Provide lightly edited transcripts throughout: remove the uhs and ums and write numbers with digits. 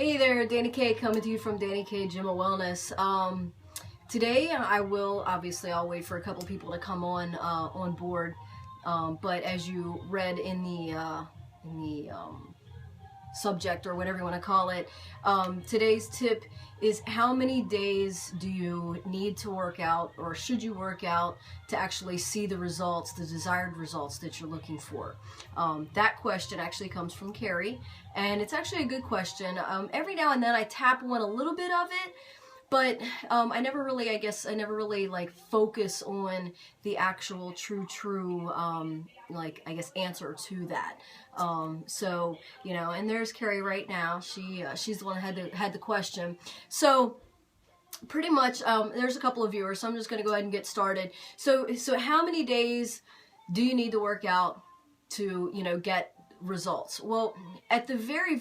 Hey there, Dani K coming to you from Dani K Gym and Wellness. Today I'll wait for a couple people to come on board. But as you read in the subject, or whatever you want to call it, today's tip is: how many days do you need to work out, or should you work out to actually see the results, the desired results that you're looking for? That question actually comes from Carrie, and it's actually a good question. Every now and then I tap on a little bit of it, but I never really like focus on the actual true answer to that. So, you know, and there's Carrie right now. She's the one that had the question. So pretty much, there's a couple of viewers, so I'm just going to go ahead and get started. So how many days do you need to work out to, you know, get results? Well, at the very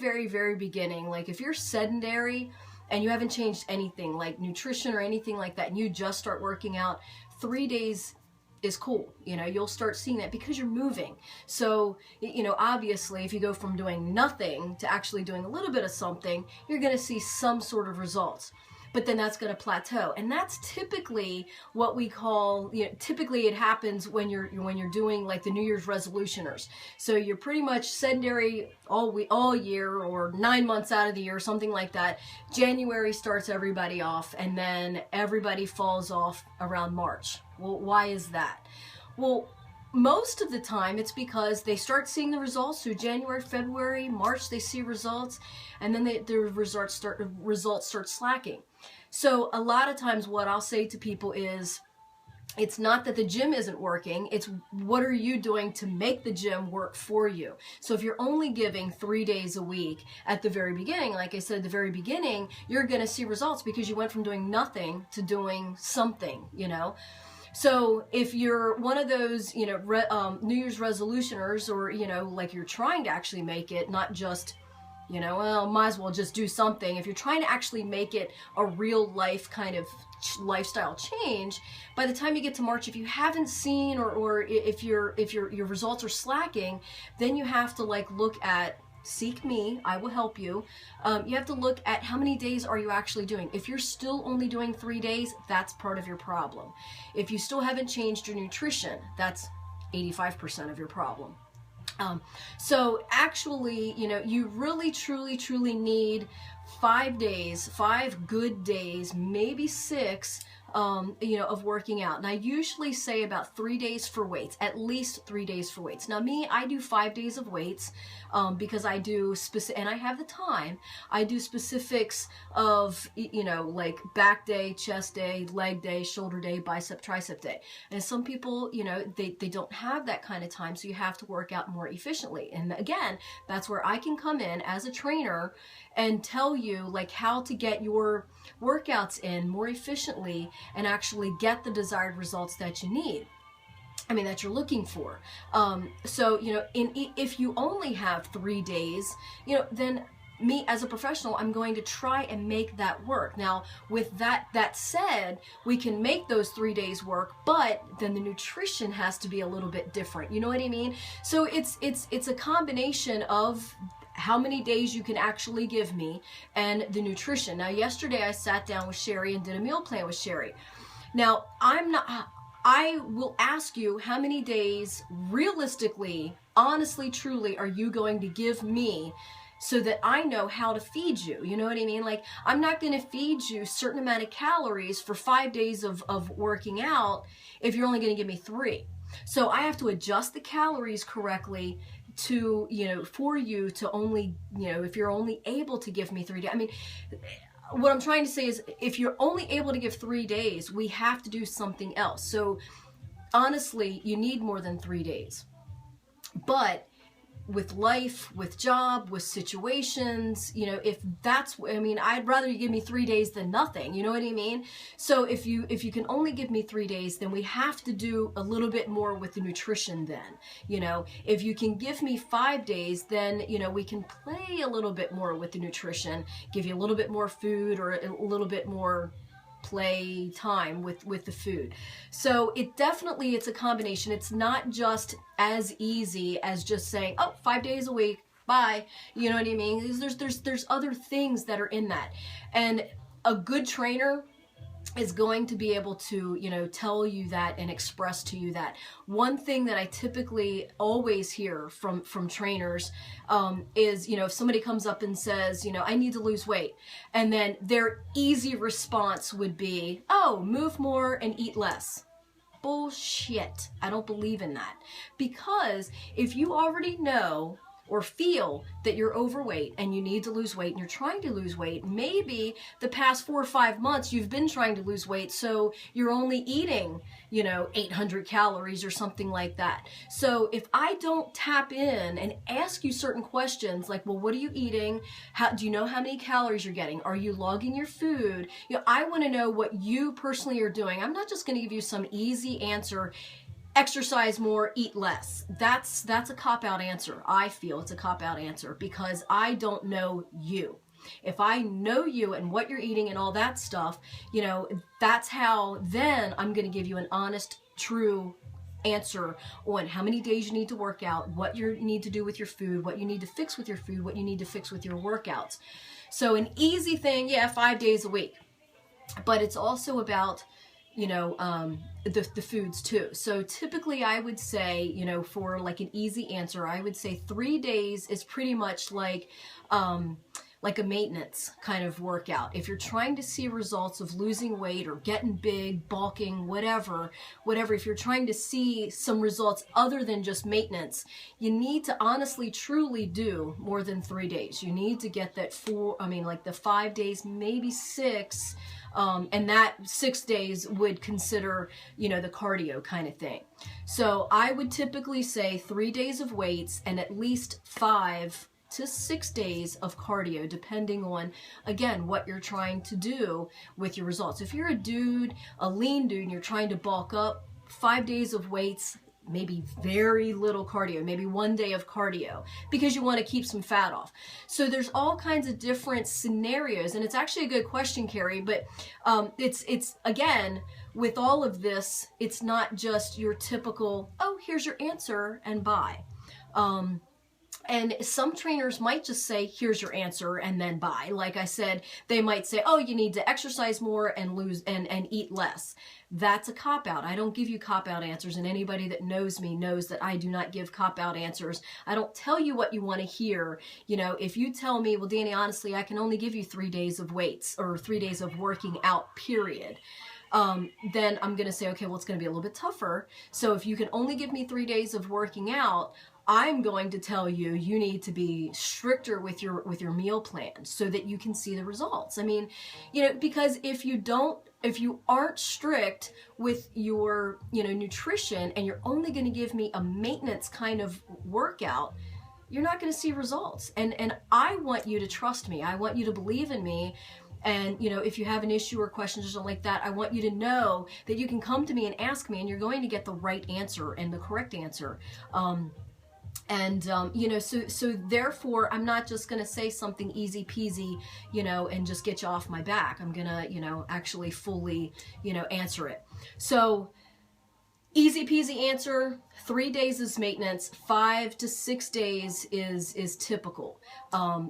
beginning, like if you're sedentary and you haven't changed anything like nutrition or anything like that, and you just start working out, 3 days is cool. You know, you'll start seeing that because you're moving. So, you know, obviously if you go from doing nothing to actually doing a little bit of something, you're going to see some sort of results. But then that's going to plateau, and that's typically what we call, you know, typically it happens when you're doing like the New Year's resolutioners. So you're pretty much sedentary all year, or 9 months out of the year, something like that. January starts everybody off, and then everybody falls off around March. Well, why is that? Well, most of the time it's because they start seeing the results. So January, February, March, they see results, and then their results start slacking. So a lot of times what I'll say to people is, it's not that the gym isn't working, it's what are you doing to make the gym work for you. So if you're only giving 3 days a week at the very beginning, like I said at the very beginning, you're going to see results because you went from doing nothing to doing something, you know. So if you're one of those, you know, New Year's resolutioners, or, you know, like you're trying to actually make it, not just, you know, well, might as well just do something. If you're trying to actually make it a real life kind of lifestyle change, by the time you get to March, if you haven't seen, or if your results are slacking, then you have to like look at, seek me, I will help you. You have to look at how many days are you actually doing. If you're still only doing 3 days, that's part of your problem. If you still haven't changed your nutrition, that's 85% of your problem. So actually, you know, you really truly need 5 days, 5 good days, maybe 6, you know, of working out. And I usually say about 3 days for weights, at least 3 days for weights. Now me, I do 5 days of weights, because I do and I have the time. I do specifics of, you know, like back day, chest day, leg day, shoulder day, bicep, tricep day. And some people, you know, they don't have that kind of time, so you have to work out more efficiently. And again, that's where I can come in as a trainer and tell you like how to get your workouts in more efficiently and actually get the desired results that you need. I mean, that you're looking for. So, you know, if you only have 3 days, you know, then me as a professional, I'm going to try and make that work. Now, with that said, we can make those 3 days work, but then the nutrition has to be a little bit different. You know what I mean? So it's a combination of how many days you can actually give me and the nutrition. Now, yesterday I sat down with Sherry and did a meal plan with Sherry. Now, I will ask you, how many days realistically, honestly, truly are you going to give me so that I know how to feed you? You know what I mean? Like, I'm not going to feed you a certain amount of calories for 5 days of working out if you're only going to give me 3. So I have to adjust the calories correctly to, you know, for you to only, you know, if you're only able to give me 3 days. I mean, what I'm trying to say is, if you're only able to give 3 days, we have to do something else. So honestly, you need more than 3 days. But with life, with job, with situations, you know, if that's, I mean, I'd rather you give me 3 days than nothing, you know what I mean? So if you can only give me 3 days, then we have to do a little bit more with the nutrition then, you know. If you can give me 5 days, then, you know, we can play a little bit more with the nutrition, give you a little bit more food, or a little bit more play time with the food. So it's a combination. It's not just as easy as just saying, oh, 5 days a week, bye. You know what I mean? There's other things that are in that. And a good trainer is going to be able to, you know, tell you that and express to you that. One thing that I typically always hear from trainers is, you know, if somebody comes up and says, you know, I need to lose weight, and then their easy response would be, oh, move more and eat less. Bullshit. I don't believe in that. Because if you already know or feel that you're overweight and you need to lose weight and you're trying to lose weight, maybe the past 4 or 5 months you've been trying to lose weight, so you're only eating, you know, 800 calories or something like that. So if I don't tap in and ask you certain questions like, well, what are you eating? How do you know how many calories you're getting? Are you logging your food? You know, I want to know what you personally are doing. I'm not just going to give you some easy answer, exercise more, eat less. That's a cop-out answer. I feel it's a cop-out answer because I don't know you. If I know you and what you're eating and all that stuff, you know, that's how then I'm going to give you an honest, true answer on how many days you need to work out, what you need to do with your food, what you need to fix with your food, what you need to fix with your workouts. So an easy thing, yeah, 5 days a week. But it's also about, you know, the foods too. So typically I would say, you know, for like an easy answer, I would say 3 days is pretty much like a maintenance kind of workout. If you're trying to see results of losing weight or getting big, bulking, whatever, if you're trying to see some results other than just maintenance, you need to honestly, truly do more than 3 days. You need to get that like the 5 days, maybe 6, and that 6 days would consider, you know, the cardio kind of thing. So I would typically say 3 days of weights and at least 5 to 6 days of cardio, depending on, again, what you're trying to do with your results. If you're a dude, a lean dude, and you're trying to bulk up, 5 days of weights, maybe very little cardio, maybe 1 day of cardio, because you want to keep some fat off. So there's all kinds of different scenarios, and it's actually a good question, Carrie, but it's again, with all of this, it's not just your typical, oh, here's your answer and bye. And some trainers might just say, here's your answer and then bye. Like I said, they might say, oh, you need to exercise more and lose and eat less. That's a cop-out. I don't give you cop-out answers, and anybody that knows me knows that I do not give cop-out answers. I don't tell you what you want to hear. You know, if you tell me, well, Dani, honestly, I can only give you 3 days of weights or 3 days of working out, period. Then I'm going to say, okay, well, it's going to be a little bit tougher. So if you can only give me 3 days of working out, I'm going to tell you, you need to be stricter with your meal plan so that you can see the results. I mean, you know, because if you aren't strict with your, you know, nutrition and you're only going to give me a maintenance kind of workout, you're not going to see results. And I want you to trust me. I want you to believe in me. And, you know, if you have an issue or questions or something like that, I want you to know that you can come to me and ask me, and you're going to get the right answer and the correct answer. You know, so therefore, I'm not just going to say something easy peasy, you know, and just get you off my back. I'm going to, you know, actually fully, you know, answer it. So easy peasy answer, 3 days is maintenance, 5 to 6 days is typical.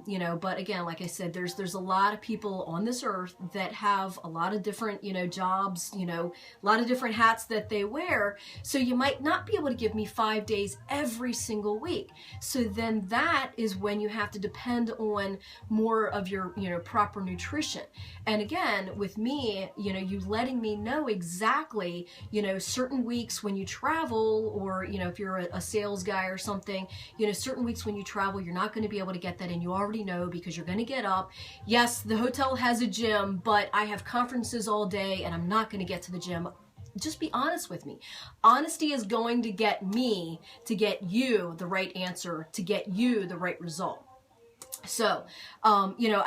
You know, but again, like I said, there's a lot of people on this earth that have a lot of different, you know, jobs, you know, a lot of different hats that they wear. So you might not be able to give me 5 days every single week. So then that is when you have to depend on more of your, you know, proper nutrition. And again, with me, you know, you letting me know exactly, you know, certain weeks when you travel, or, you know, if you're a sales guy or something, you know, certain weeks when you travel, you're not going to be able to get that, and you already know because you're going to get up. Yes, the hotel has a gym, but I have conferences all day and I'm not going to get to the gym. Just be honest with me. Honesty is going to get me to get you the right answer, to get you the right result. So, you know,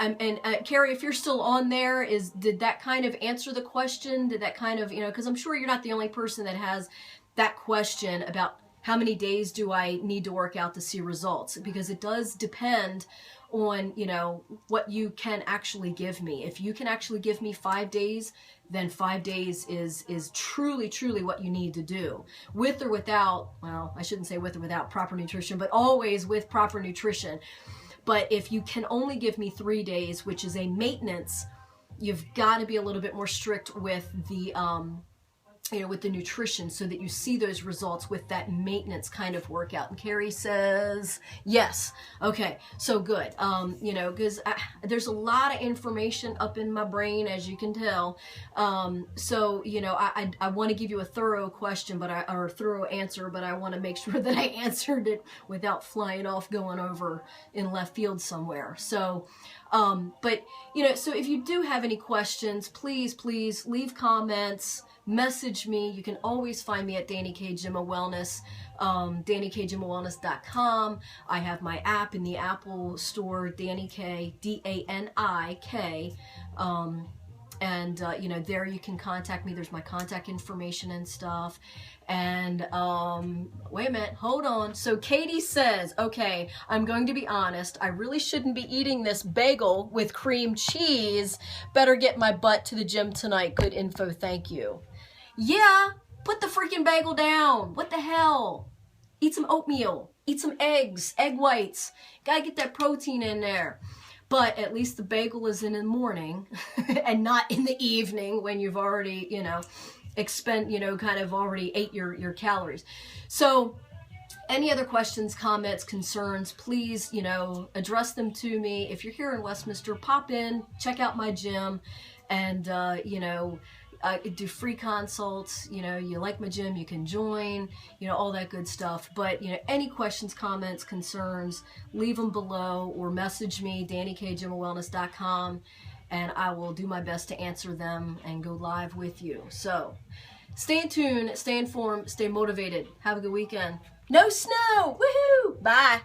Carrie, if you're still on there, did that kind of answer the question? Did that kind of, you know, because I'm sure you're not the only person that has that question about how many days do I need to work out to see results, because it does depend on, you know, what you can actually give me. If you can actually give me 5 days, then 5 days is truly, truly what you need to do. With or without, well, I shouldn't say with or without proper nutrition, but always with proper nutrition. But if you can only give me 3 days, which is a maintenance, you've got to be a little bit more strict with the, you know, with the nutrition, so that you see those results with that maintenance kind of workout. And Carrie says, yes. Okay, so good. You know, because there's a lot of information up in my brain, as you can tell. So, you know, I want to give you a thorough question, or a thorough answer, but I want to make sure that I answered it without flying off, going over in left field somewhere. So, but, you know, so if you do have any questions, please leave comments. Message me. You can always find me at Dani K Gym of Wellness, DaniKGymofWellness.com. I have my app in the Apple Store, Dani K, D-A-N-I-K. And, you know, there you can contact me. There's my contact information and stuff. And, wait a minute, hold on. So Katie says, okay, I'm going to be honest. I really shouldn't be eating this bagel with cream cheese. Better get my butt to the gym tonight. Good info, thank you. Yeah, put the freaking bagel down. What the hell? Eat some oatmeal. Eat some eggs, egg whites. Gotta get that protein in there. But at least the bagel is in the morning and not in the evening when you've already, you know, kind of already ate your calories. So any other questions, comments, concerns, please, you know, address them to me. If you're here in Westminster, pop in, check out my gym, and, you know, do free consults. You know, you like my gym, you can join, you know, all that good stuff. But, you know, any questions, comments, concerns, leave them below, or message me, DaniKGymofWellness.com, and I will do my best to answer them and go live with you. So stay in tune, stay informed, stay motivated. Have a good weekend. No snow! Woohoo! Bye!